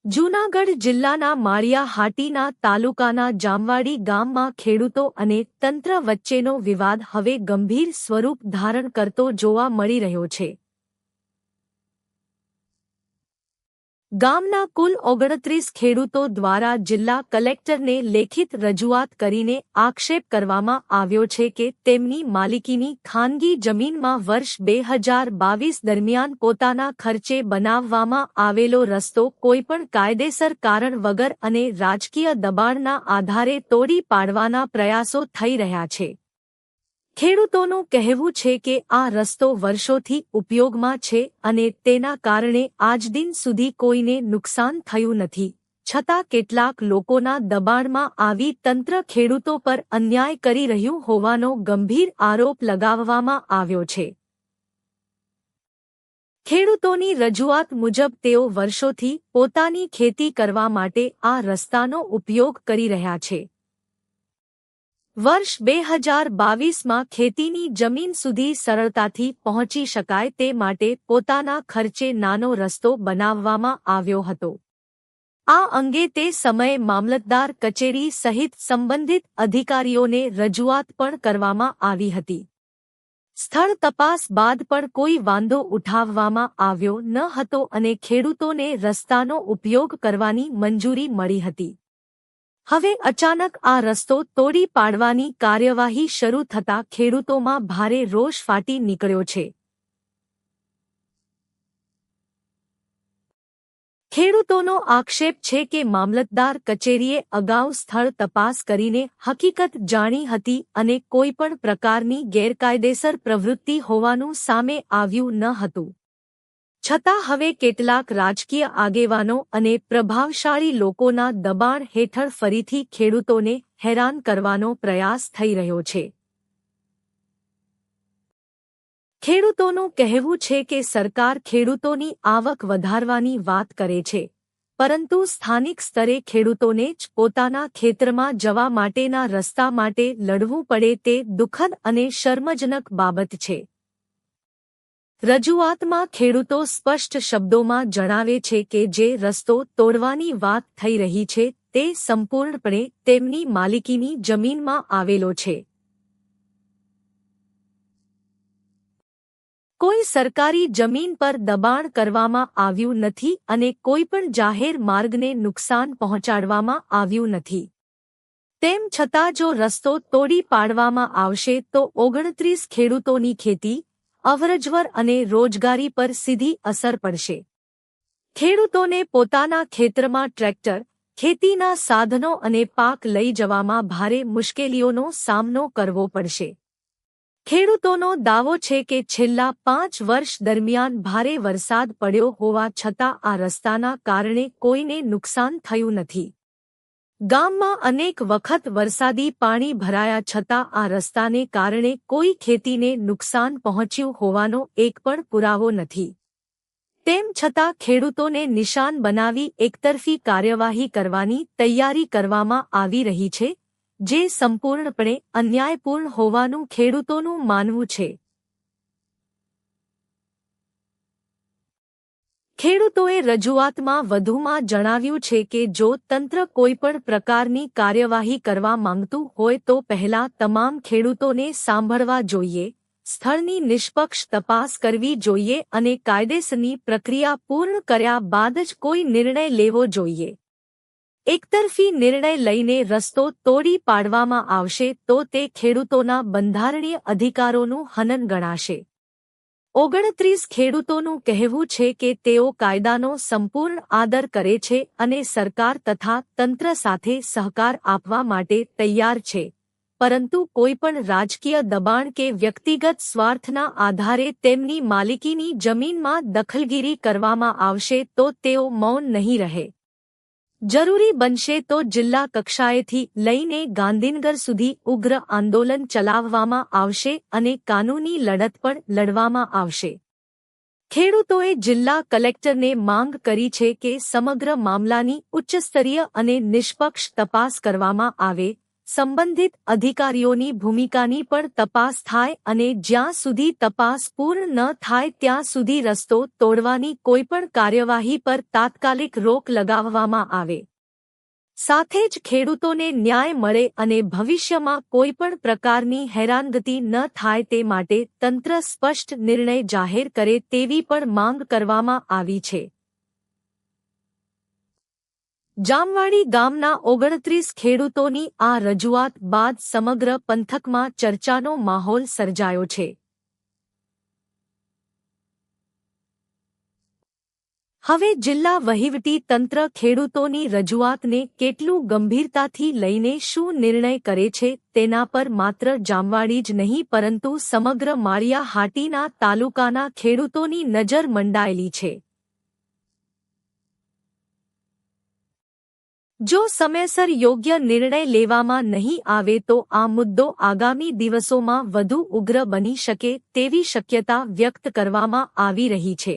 જૂનાગઢ જિલ્લાના માળિયા હાટીના તાલુકાના જામવાડી ગામમાં ખેડૂતો અને તંત્ર વચ્ચેનો વિવાદ હવે ગંભીર સ્વરૂપ ધારણ કરતો જોવા મળી રહ્યો છે. ગામના કુલ 29 ખેડૂતો દ્વારા જિલ્લા કલેક્ટરને લેખિત રજૂઆત કરીને આક્ષેપ કરવામાં આવ્યો છે કે તેમની માલિકીની ખાનગી જમીનમાં વર્ષ 2022 દરમિયાન પોતાના ખર્ચે બનાવવામાં આવેલો રસ્તો કોઈપણ કાયદેસર કારણ વગર અને રાજકીય દબાણના આધારે તોડી પાડવાના પ્રયાસો થઈ રહ્યા છે. ખેડૂતોનું કહેવું છે કે આ રસ્તો વર્ષોથી ઉપયોગમાં છે અને તેના કારણે આજદિન સુધી કોઈને નુકસાન થયું નથી, છતાં કેટલાક લોકોના દબાણમાં આવી તંત્ર ખેડૂતો પર અન્યાય કરી રહ્યું હોવાનો ગંભીર આરોપ લગાવવામાં આવ્યો છે. ખેડૂતોની રજૂઆત મુજબ તેઓ વર્ષોથી પોતાની ખેતી કરવા માટે આ રસ્તાનો ઉપયોગ કરી રહ્યા છે. વર્ષ 2022માં ખેતીની જમીન સુધી સરળતાથી પહોંચી શકાય તે માટે પોતાના ખર્ચે નાનો રસ્તો બનાવવામાં આવ્યો હતો. આ અંગે તે સમયે મામલતદાર કચેરી સહિત સંબંધિત અધિકારીઓને રજૂઆત પણ કરવામાં આવી હતી. સ્થળ તપાસ બાદ પણ કોઈ વાંધો ઉઠાવવામાં આવ્યો ન હતો અને ખેડૂતોને રસ્તાનો ઉપયોગ કરવાની મંજૂરી મળી હતી. હવે અચાનક આ રસ્તો તોડી પાડવાની કાર્યવાહી શરૂ થતાં ખેડૂતોમાં ભારે રોષ ફાટી નીકળ્યો છે. ખેડૂતોનો આક્ષેપ છે કે મામલતદાર કચેરીએ અગાઉ સ્થળ તપાસ કરીને હકીકત જાણી હતી અને કોઈપણ પ્રકારની ગેરકાયદેસર પ્રવૃત્તિ હોવાનું સામે આવ્યું ન હતું. છતાં હવે કેટલાક રાજકીય આગેવાનો અને પ્રભાવશાળી લોકોના દબાણ હેઠળ ફરીથી ખેડૂતોને હેરાન કરવાનો પ્રયાસ થઈ રહ્યો છે. ખેડૂતોનું કહેવું છે કે સરકાર ખેડૂતોની આવક વધારવાની વાત કરે છે, પરંતુ સ્થાનિક સ્તરે ખેડૂતોને જ પોતાના ખેતરમાં જવા માટેના રસ્તા માટે લડવું પડે તે દુઃખદ અને શર્મજનક બાબત છે. રજૂઆતમાં ખેડૂતો સ્પષ્ટ શબ્દોમાં જણાવે છે કે જે રસ્તો તોડવાની વાત થઈ રહી છે તે સંપૂર્ણપણે તેમની માલિકીની જમીનમાં આવેલો છે. કોઈ સરકારી જમીન પર દબાણ કરવામાં આવ્યું નથી અને કોઈપણ જાહેર માર્ગને નુકસાન પહોંચાડવામાં આવ્યું નથી. તેમ છતાં જો રસ્તો તોડી પાડવામાં આવશે તો 29 ખેડૂતોની ખેતી, અવરજવર અને રોજગારી પર સીધી અસર પડશે. ખેડૂતોને પોતાના ખેતરમાં ટ્રેક્ટર, ખેતીના સાધનો અને પાક લઈ જવામાં ભારે મુશ્કેલીઓનો સામનો કરવો પડશે. ખેડૂતોનો દાવો છે કે છેલ્લા 5 વર્ષ દરમિયાન ભારે વરસાદ પડ્યો હોવા છતાં આ રસ્તાના કારણે કોઈને નુકસાન થયું નથી. ગામમાં અનેક વખત વરસાદી પાણી ભરાયા છતાં આ રસ્તાને કારણે કોઈ ખેતીને નુકસાન પહોંચ્યું હોવાનો એક પણ પુરાવો નથી. તેમ છતાં ખેડૂતોને નિશાન બનાવી એકતરફી કાર્યવાહી કરવાની તૈયારી કરવામાં આવી રહી છે, જે સંપૂર્ણપણે અન્યાયપૂર્ણ હોવાનું ખેડૂતોનું માનવું છે. ખેડૂતોએ રજૂઆતમાં વધુમાં જણાવ્યું છે કે જો તંત્ર કોઈપણ પ્રકારની કાર્યવાહી કરવા માંગતું હોય તો પહેલા તમામ ખેડૂતોને સાંભળવા જોઈએ, સ્થળની નિષ્પક્ષ તપાસ કરવી જોઈએ અને કાયદેસરની પ્રક્રિયા પૂર્ણ કર્યા બાદ જ કોઈ નિર્ણય લેવો જોઈએ. એકતરફી નિર્ણય લઈને રસ્તો તોડી પાડવામાં આવશે તો તે ખેડૂતોના બંધારણીય અધિકારોનું હનન ગણાશે. 29 ખેડૂતોનું કહેવું છે કે તેઓ કાયદાનો સંપૂર્ણ આદર કરે છે અને સરકાર તથા તંત્ર સાથે સહકાર આપવા માટે તૈયાર છે, પરંતુ કોઈપણ રાજકીય દબાણ કે વ્યક્તિગત સ્વાર્થના આધારે તેમની માલિકીની જમીનમાં દખલગીરી કરવામાં આવશે તો તેઓ મૌન નહીં રહે. જરૂરી બનશે તો જિલ્લા કક્ષાએથી લઈને ગાંધીનગર સુધી ઉગ્ર આંદોલન ચલાવવામાં આવશે અને કાનૂની લડત પણ લડવામાં આવશે. ખેડૂતોએ જિલ્લા કલેક્ટરને માંગ કરી છે કે સમગ્ર મામલાની ઉચ્ચસ્તરીય અને નિષ્પક્ષ તપાસ કરવામાં આવે, સંબંધિત અધિકારીઓની ભૂમિકાની પણ તપાસ થાય અને જ્યાં સુધી તપાસ પૂર્ણ ન થાય ત્યાં સુધી રસ્તો તોડવાની કોઈપણ કાર્યવાહી પર તાત્કાલિક રોક લગાવવામાં આવે. સાથે જ ખેડૂતોને ન્યાય મળે અને ભવિષ્યમાં કોઈપણ પ્રકારની હેરાનગતિ ન થાય તે માટે તંત્ર સ્પષ્ટ નિર્ણય જાહેર કરે તેવી પણ માંગ કરવામાં આવી છે. જામવાડી ગામના 29 ખેડૂતોની આ રજૂઆત બાદ સમગ્ર પંથકમાં ચર્ચાનો માહોલ સર્જાયો છે. હવે જિલ્લા વહીવટી તંત્ર ખેડૂતોની રજૂઆતને કેટલું ગંભીરતાથી લઈને શું નિર્ણય કરે છે તેના પર માત્ર જામવાડી જ નહીં પરંતુ સમગ્ર માળિયા હાટીના તાલુકાના ખેડૂતોની નજર મંડાયેલી છે. જો સમયસર યોગ્ય નિર્ણય લેવામાં નહીં આવે તો આ મુદ્દો આગામી દિવસોમાં વધુ ઉગ્ર બની શકે તેવી શક્યતા વ્યક્ત કરવામાં આવી રહી છે.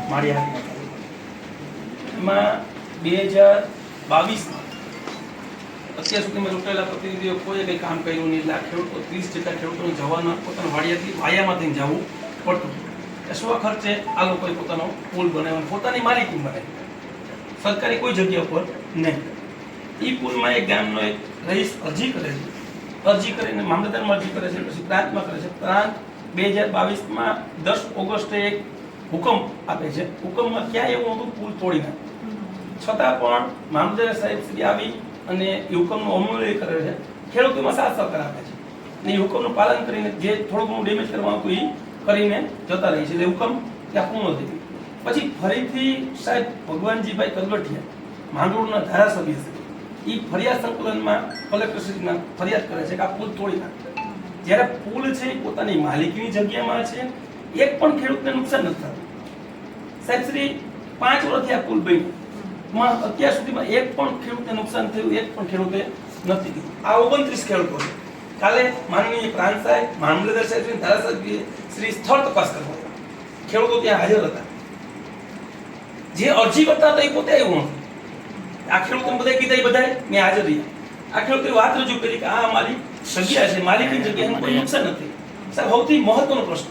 માળિયા એમાં 2022માં અત્યાર સુધીમાં ચૂંટાયેલા પ્રતિનિધિઓ કોઈ કંઈ કામ કર્યું નહીં. એટલે આ ખેડૂતો 30 જેટલા ખેડૂતોને જવાના પોતાના વાડિયાથી વાયામાં થઈને જવું પડતું. સ્વ ખર્ચે આ લોકોએ પોતાનો પુલ બનાવ્યો, પોતાની માલિકી બનાવી, સરકારી કોઈ જગ્યા ઉપર નહીં. એ પુલમાં એક ગામનો એક રહીશ અરજી કરે છે, અરજી કરીને મામલતદારમાં અરજી કરે છે, પછી પ્રાંતમાં કરે છે. પ્રાંત 2022માં 10 ઓગસ્ટે એક હુકમ આપે છે. હુકમમાં ક્યાંય એવું નહોતું પુલ તોડી નાખે, છતાં પણ મામલતદાર સાહેબ શ્રી આવી અને એ હુકમનું અમલ કરે છે. ખેડૂતોમાં સાથ સહકાર આપે છે અને એ હુકમનું પાલન કરીને જે થોડું ઘણું ડેમેજ કરવાનું હતું એ કરીને જતા રહી છે. એટલે હુકમ ત્યાં પૂર્ણ થઈ ગયો. પછી ફરીથી સાહેબ ભગવાનજીભાઈ કલવટિયા માંગરોળના ધારાસભ્ય છે, એ ફરિયાદ સંકલનમાં કલેક્ટરશ્રીના ફરિયાદ કરે છે કે આ પુલ તોડી નાખે. જ્યારે પુલ છે એ પોતાની માલિકીની જગ્યામાં છે, એક પણ ખેડૂતને નુકસાન નથી થતું. સાહેબ શ્રી 5 વર્ષથી આ પુલ બન્યો, અત્યાર સુધીમાં એક પણ ખેડૂતને નુકસાન થયું, એક પણ ખેડૂતે નથી થયું. આ 29 ખેડૂતો છે. કાલે માનનીય પ્રાંત સાહેબ, મામલતદાર સાહેબ, ધારાસભ્ય શ્રી સ્થળ તપાસ કરવા ખેડૂતો ત્યાં હાજર હતા. જે અરજી કરતા હતા એ પોતે આવ્યો નથી. આ ખેડૂતો બધા કીધા એ બધા મેં હાજર રહ્યા. આ ખેડૂતોએ વાત રજૂ કરી કે આ અમારી જગ્યા છે, માલિકીની જગ્યામાં કોઈ નુકસાન નથી. સાહેબ સૌથી મહત્વનો પ્રશ્ન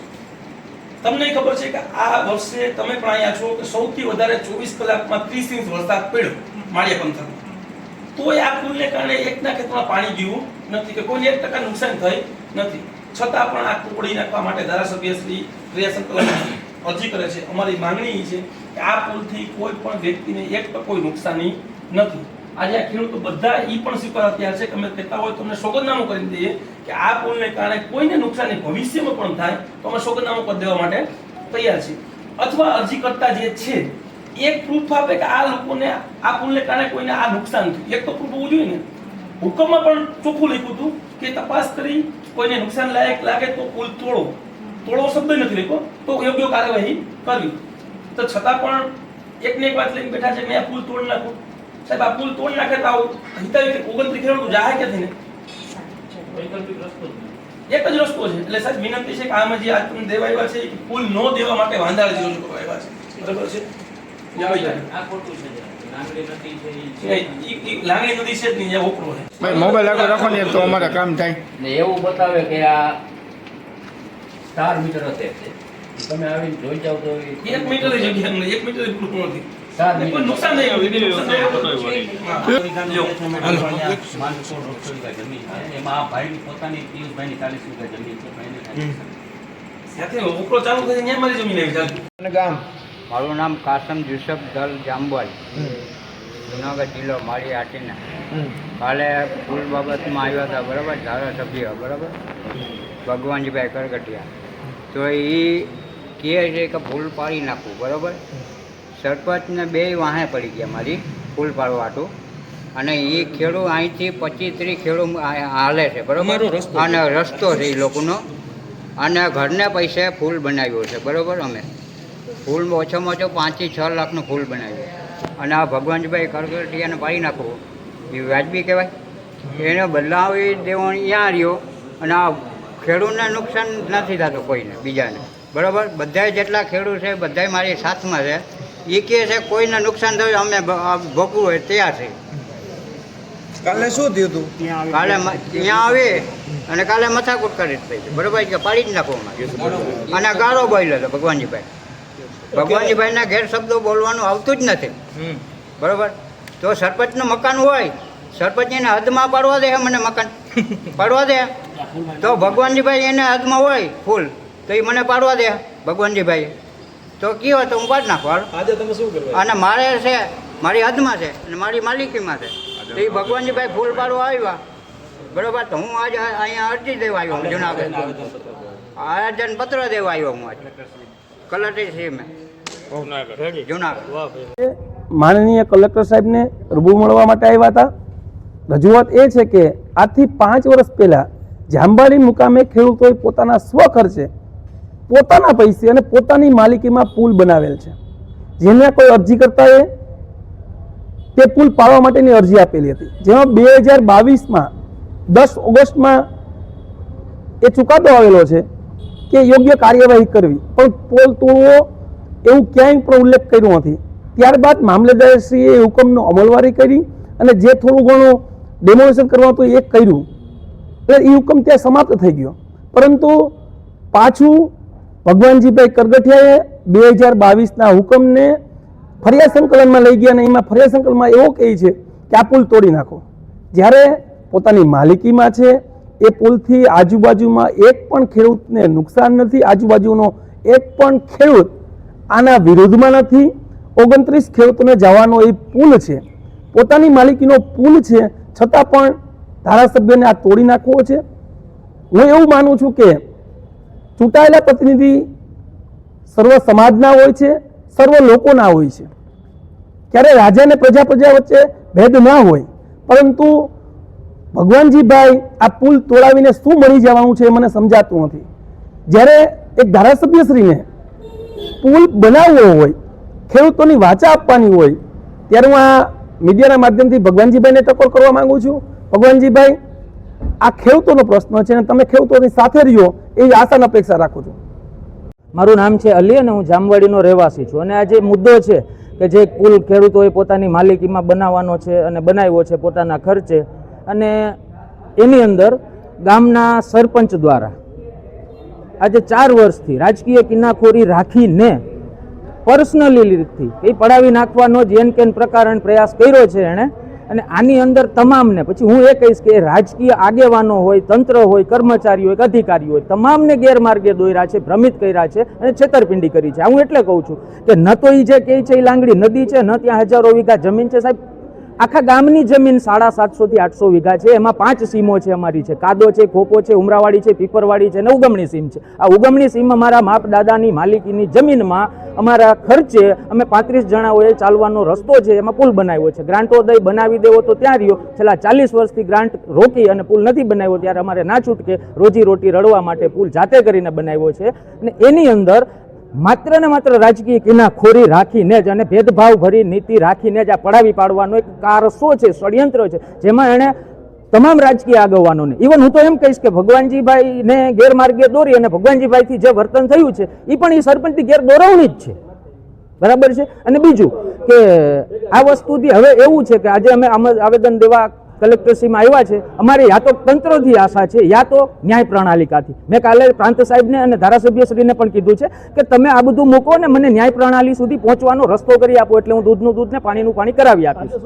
તમને ખબર છે કે આ વર્ષે તમે પણ અહીંયા છો કે સૌથી વધારે 24 કલાકમાં 30 ઇંચ વરસાદ પડ્યો માળિયા પંથકમાં. તોય આ પુલને કારણે એકના ખેતરમાં પાણી ગયું નથી કે કોઈને 1% નુકસાન થઈ નથી. છતાં પણ આ તોડી નાખવા માટે ધારાસભ્ય શ્રી ક્રિયા સંકલન અરજી કરે છે. અમારી માંગણી છે કે આ પુલથી કોઈ પણ વ્યક્તિને 1% કોઈ નુકસાની નથી. આજે આ ખેડૂતો બધા એ પણ સ્વીકારવા તૈયાર છે કે અમે કહેતા હોય તો અમને સોગંદનામું કરી દઈએ કે આ પુલને કારણે કોઈને નુકસાની ભવિષ્યમાં પણ થાય તો અમે સોગંદનામું કરી દેવા માટે તૈયાર છીએ. અથવા અરજી કરતા જે છે એક પ્રૂફ આપે કે આ લોકોને આ પુલને કારણે કોઈને આ નુકસાન થયું. એક તો પ્રૂફ હોવું જોઈએ ને. હુકમમાં પણ ચોખ્ખું લખ્યું હતું કે તપાસ કરી કોઈને નુકસાન લાયક લાગે તો પુલ તોડો શબ્દ નથી લખ્યો, તો યોગ્ય કાર્યવાહી કરવી. તો છતાં પણ એકને એક વાત લઈને બેઠા છે કે મેં આ પુલ તોડી નાખું. સાહેબ આ પુલ તોડી નાખે તો આવું હિતાવી 29 ખેડૂતો જાહે ક્યાંથી ને? એક જ રસ્તો છે. એટલે સાહેબ વિનંતી છે કે આમાં જે આ તમે દેવા આવ્યા છે કે પુલ ન દેવા માટે વાંધાળી રજૂ કરવા આવ્યા છે, બરાબર છે? લાંગણી નદી છે જ નહીં, જ્યાં ઓપરો છે. ભાઈ મોબાઈલ આગળ રાખો ને તો અમારે કામ થાય. ને એવું બતાવે કે આ 4 મીટર હશે. તમે આવીને જોઈ જાવ તો 1 મીટર જગ્યા નહીં, 1 મીટર પૂરું નથી. 4 મીટર કોઈ નુકસાન નહીં આવે. એમાં આ ભાઈની પોતાની પિયુષભાઈની 40 વીઘા જમીન છે. સાથે ઓપરો ચાલુ થાય ત્યાં મારી જમીન આવી ચાલુ. અને ગામ મારું નામ કાસમ યુસફ દલ જાંબવાલ, જુનાગઢ જિલ્લો માળી આટીના. કાલે પુલ બાબતમાં આવ્યા હતા, બરાબર, ધારાસભ્ય, બરાબર, ભગવાનજીભાઈ કરગટિયા. તો એ કહે છે કે પુલ પાડી નાખવું, બરાબર. સરપંચને 2 વાહે પડી ગયા મારી પુલ પાડવાટું. અને એ ખેડૂત અહીંથી 25-30 ખેડૂત હાલે છે, બરાબર. અને રસ્તો છે એ લોકોનો. અને ઘરને પૈસે પુલ બનાવ્યો છે, બરાબર. અમે ફૂલ ઓછામાં ઓછો 5 થી 6 લાખનું ફૂલ બનાવ્યું. અને આ ભગવાનજીભાઈ કરગટિયાને પાડી નાખવું એ વાજબી કહેવાય? એને બદલાવી દેવાનું ત્યાં રહ્યો અને આ ખેડૂતને નુકસાન નથી થતું કોઈને બીજાને, બરાબર. બધા જેટલા ખેડૂત છે બધા મારી સાથમાં છે. એ કહે છે કોઈને નુકસાન થયું અમે ભોગવું હોય તૈયાર છે. કાલે શું થયું હતું? કાલે ત્યાં આવી અને કાલે મથાકૂટ કરી થઈ છે, બરાબર, કે પાડી જ નાખો અમારે. અને ગાળો બોલ્યો હતો ભગવાનજીભાઈના ઘેર શબ્દો બોલવાનું આવતું જ નથી, બરાબર. તો સરપંચનું મકાન હોય, સરપંચ એને હદમાં પાડવા દે, મને મકાન પાડવા દે. તો ભગવાનજીભાઈ એને હદમાં હોય ફૂલ તો એ મને પાડવા દે ભગવાનજીભાઈ. તો કયો તો હું પાડી નાખું. આજે તમે શું કરવા? અને મારે છે, મારી હદમાં છે અને મારી માલિકીમાં છે. તો એ ભગવાનજીભાઈ ફૂલ પાડવા આવ્યા, બરાબર. તો હું આજે અહીંયા અરજી દેવા આવ્યો, હું જુનાગઢ આયોજન પત્ર દેવા આવ્યો હું આજે કલેક્ટર જુનાગઢ. માનનીય કલેક્ટર સાહેબને રૂબરૂ મળવા માટે આવ્યા હતા. રજૂઆત એ છે કે આજથી 5 વર્ષ પહેલા જાંબાલી મુકામે ખેડૂતોએ પોતાના સ્વખર્ચે, પોતાના પૈસે અને પોતાની માલિકીમાં પુલ બનાવેલ છે. જેને કોઈ અરજી કરતાએ તે પુલ પાડવા માટેની અરજી આપેલી હતી, જેમાં 2022માં 10 ઓગસ્ટમાં એ ચુકાદો આવેલો છે કે યોગ્ય કાર્યવાહી કરવી, પણ પુલ તોડવો એવું ક્યાંય પણ ઉલ્લેખ કર્યો નથી. ત્યારબાદ મામલતદારશ્રીએ એ હુકમનો અમલવારી કરી અને જે થોડું ઘણું ડેમોલેશન કરવા હતું એ કર્યું, એટલે એ હુકમ ત્યાં સમાપ્ત થઈ ગયો. પરંતુ પાછું ભગવાનજીભાઈ કરગઠિયાએ 2022ના હુકમને ફરિયાદ સંકલનમાં લઈ ગયા અને એમાં ફરિયાદ સંકલનમાં એવો કહે છે કે આ પુલ તોડી નાખો. જ્યારે પોતાની માલિકીમાં છે એ પુલથી આજુબાજુમાં એક પણ ખેડૂતને નુકસાન નથી, આજુબાજુનો એક પણ ખેડૂત આના વિરોધમાં નથી. 29 ખેડૂતોને જવાનો એ પુલ છે, પોતાની માલિકીનો પુલ છે, છતાં પણ ધારાસભ્યને આ તોડી નાખવો છે. હું એવું માનું છું કે ચૂંટાયેલા પ્રતિનિધિ સર્વ સમાજના હોય છે, સર્વ લોકોના હોય છે. ક્યારે રાજા અને પ્રજા વચ્ચે ભેદ ના હોય. પરંતુ ભગવાનજીભાઈ આ પુલ તોડાવીને શું મળી જવાનું છે એ મને સમજાતું નથી. જ્યારે એક ધારાસભ્યશ્રીને પુલ બનાવવો હોય, ખેડૂતોની વાચા આપવાની હોય, ત્યારે હું આ મીડિયાના માધ્યમથી ભગવાનજીભાઈને ટકોર કરવા માંગુ છું. ભગવાનજીભાઈ, આ ખેડૂતોનો પ્રશ્ન છે અને તમે ખેડૂતોની સાથે રહ્યો એવી આશા અપેક્ષા રાખું છું. મારું નામ છે અલી અને હું જામવાડીનો રહેવાસી છું. અને આ જે મુદ્દો છે કે જે પુલ ખેડૂતોએ પોતાની માલિકીમાં બનાવવાનો છે અને બનાવ્યો છે પોતાના ખર્ચે, અને એની અંદર ગામના સરપંચ દ્વારા આજે 4 વર્ષથી રાજકીય કિનાખોરી રાખીને પર્સનલી રીતથી એ પડાવી નાખવાનો જ એન કેન પ્રકાર અને પ્રયાસ કર્યો છે એણે. અને આની અંદર તમામને, પછી હું એ કહીશ કે રાજકીય આગેવાનો હોય, તંત્ર હોય, કર્મચારીઓ હોય, અધિકારીઓ હોય, તમામને ગેરમાર્ગે દોર્યા છે, ભ્રમિત કર્યા છે અને છેતરપિંડી કરી છે. હું એટલે કહું છું કે ન તો એ જે કહે છે એ લાંગડી નદી છે, ન ત્યાં હજારો વીઘા જમીન છે. સાહેબ, આખા ગામની જમીન 750 થી 800 વીઘા છે. એમાં 5 સીમો છે અમારી છે, કાદો છે, ખોપો છે, ઉમરાવાડી છે, પીપરવાડી છે અને ઉગમણી સીમ છે. આ ઉગમણી સીમ અમારા માપ દાદાની માલિકીની જમીનમાં અમારા ખર્ચે અમે 35 જણાઓએ ચાલવાનો રસ્તો છે એમાં પુલ બનાવ્યો છે. ગ્રાન્ટો દઈ બનાવી દેવો તો ત્યાં રહ્યો. છેલ્લા 40 વર્ષથી ગ્રાન્ટ રોકી અને પુલ નથી બનાવ્યો, ત્યારે અમારે ના છૂટકે રોજી રોટી રળવા માટે પુલ જાતે કરીને બનાવ્યો છે. અને એની અંદર માત્ર ને માત્ર રાજકીય કિનાખોરી રાખીને જ અને ભેદભાવ ભરી નીતિ રાખીને જ આ પડાવી પાડવાનો એક કારસો છે, ષડયંત્ર છે, જેમાં એણે તમામ રાજકીય આગેવાનોને, ઇવન હું તો એમ કહીશ કે ભગવાનજીભાઈને ગેરમાર્ગે દોરી અને ભગવાનજીભાઈથી જે વર્તન થયું છે એ પણ એ સરપંચની ગેરદોરવણી જ છે. બરાબર છે. અને બીજું કે આ વસ્તુથી હવે એવું છે કે આજે અમે આવેદન દેવા કલેક્ટરશ્રીમાં આવ્યા છે. અમારે યા તો તંત્રથી આશા છે, યા તો ન્યાય પ્રણાલિકાથી. મેં કાલે પ્રાંત સાહેબને અને ધારાસભ્યશ્રીને પણ કીધું છે કે તમે આ બધું મૂકો ને મને ન્યાય પ્રણાલી સુધી પહોંચવાનો રસ્તો કરી આપો, એટલે હું દૂધનું દૂધ ને પાણીનું પાણી કરાવી આપીશ.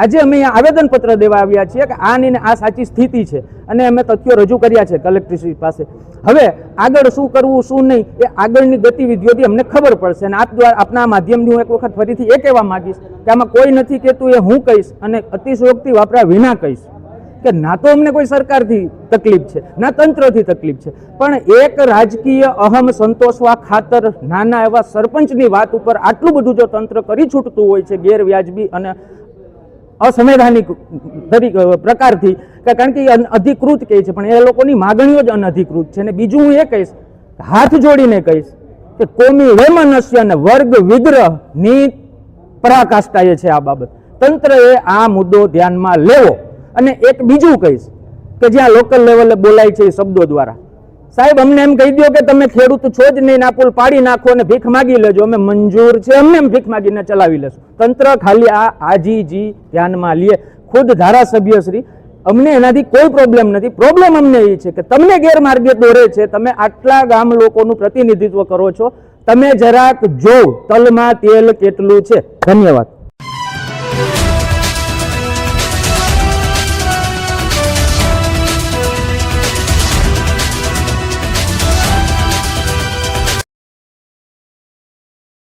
આજે અમે અહીંયા આવેદનપત્ર દેવા આવ્યા છીએ કે આની આ સાચી સ્થિતિ છે અને અમે તથ્યો રજૂ કર્યા છે કલેક્ટરશ્રી પાસે. હવે આગળ શું કરવું શું નહીં એ આગળની ગતિવિધિઓથી અમને ખબર પડશે. અને આપ દ્વારા આપના માધ્યમથી હું એક વખત ફરીથી એ કહેવા માંગીશ કે આમાં કોઈ નથી કહેતું એ હું કહીશ અને અતિશયોક્તિ વાપર્યા વિના કહીશ કે ના તો અમને કોઈ સરકારથી તકલીફ છે, ના તંત્રથી તકલીફ છે, પણ એક રાજકીય અહમ સંતોષવા ખાતર નાના એવા સરપંચની વાત ઉપર આટલું બધું જો તંત્ર કરી છૂટતું હોય છે ગેરવ્યાજબી અને અસંવૈધાનિક પ્રકારથી, કારણ કે એ અધિકૃત કહે છે પણ એ લોકોની માગણીઓ જ અનધિકૃત છે. અને બીજું હું એ કહીશ, હાથ જોડીને કહીશ કે કોમી વૈમનસ્ય અને વર્ગ વિગ્રહની પરાકાષ્ઠાએ છે આ બાબત. તંત્રએ આ મુદ્દો ધ્યાનમાં લેવો. અને એક બીજું કહીશ કે જ્યાં લોકલ લેવલે બોલાય છે એ શબ્દો દ્વારા, સાહેબ અમને એમ કહી દો કે તમે ખેડૂત છો જ નહીં, ના પુલ પાડી નાખો અને ભીખ માગી લેજો, અમે મંજૂર છે, અમને એમ ભીખ માગીને ચલાવી લેશું. તંત્ર ખાલી આ આજીજી ધ્યાનમાં લે. ખુદ ધારાસભ્યશ્રી, અમને એનાથી કોઈ પ્રોબ્લેમ નથી. પ્રોબ્લેમ અમને એ છે કે તમને ગેરમાર્ગે દોરે છે. તમે આટલા ગામ લોકોનું પ્રતિનિધિત્વ કરો છો, તમે જરાક જો તલમાં તેલ કેટલું છે. ધન્યવાદ.